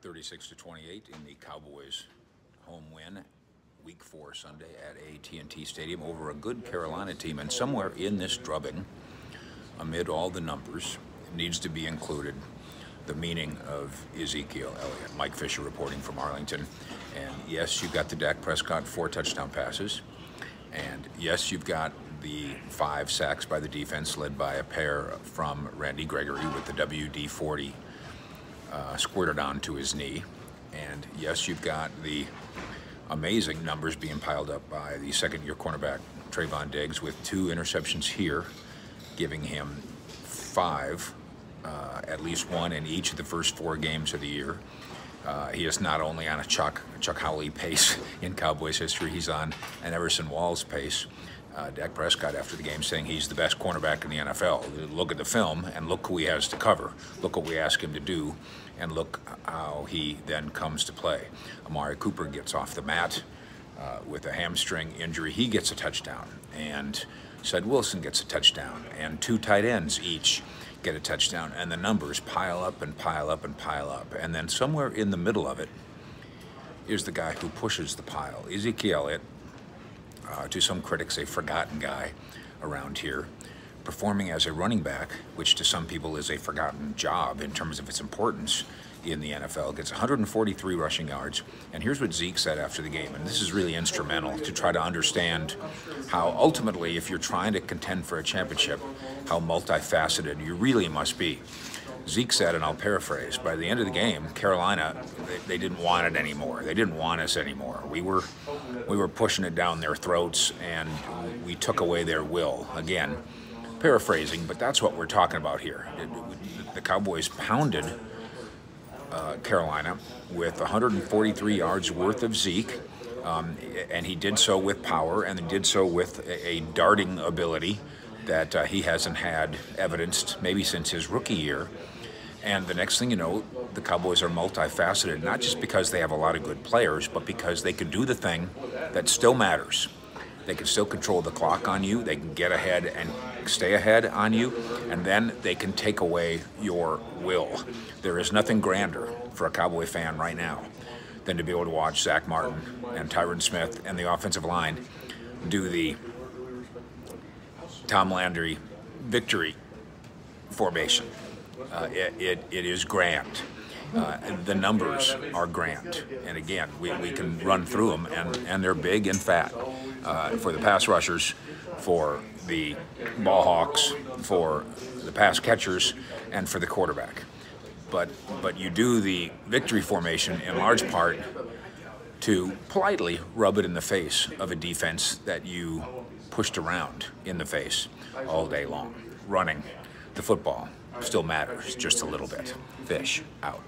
36-28 in the Cowboys home win, Week 4 Sunday at AT&T Stadium over a good Carolina team. And somewhere in this drubbing, amid all the numbers, needs to be included the meaning of Ezekiel Elliott. Mike Fisher reporting from Arlington. And yes, you've got the Dak Prescott 4 touchdown passes. And yes, you've got the 5 sacks by the defense, led by a pair from Randy Gregory with the WD-40 squirted onto his knee. And yes, you've got the amazing numbers being piled up by the second-year cornerback Trayvon Diggs with 2 interceptions here, giving him 5, at least 1 in each of the first 4 games of the year. He is not only on a Chuck Howley pace in Cowboys history, he's on an Everson Walls pace. Dak Prescott after the game saying he's the best cornerback in the NFL. Look at the film and look who he has to cover. Look what we ask him to do, and look how he then comes to play. Amari Cooper gets off the mat with a hamstring injury. He gets a touchdown, and Ced Wilson gets a touchdown, and 2 tight ends each get a touchdown, and the numbers pile up and pile up and pile up. And then somewhere in the middle of it is the guy who pushes the pile. Ezekiel Elliott, to some critics, a forgotten guy around here, performing as a running back, which to some people is a forgotten job in terms of its importance in the NFL, gets 143 rushing yards. And here's what Zeke said after the game, and this is really instrumental to try to understand how ultimately, if you're trying to contend for a championship, how multifaceted you really must be. Zeke said, and I'll paraphrase, by the end of the game, Carolina, they didn't want it anymore. They didn't want us anymore. We were pushing it down their throats, and we took away their will. Again, paraphrasing, but that's what we're talking about here. The Cowboys pounded Carolina with 143 yards worth of Zeke, and he did so with power, and he did so with a darting ability that he hasn't had evidenced maybe since his rookie year. And the next thing you know, the Cowboys are multifaceted, not just because they have a lot of good players, but because they can do the thing that still matters. They can still control the clock on you, they can get ahead and stay ahead on you, and then they can take away your will. There is nothing grander for a Cowboy fan right now than to be able to watch Zach Martin and Tyron Smith and the offensive line do the Tom Landry victory formation. It is grand. The numbers are grand. And again, we can run through them, and they're big and fat for the pass rushers, for the ball hawks, for the pass catchers, and for the quarterback. But you do the victory formation in large part to politely rub it in the face of a defense that you pushed around in the face all day long. Running the football still matters just a little bit. Fish out.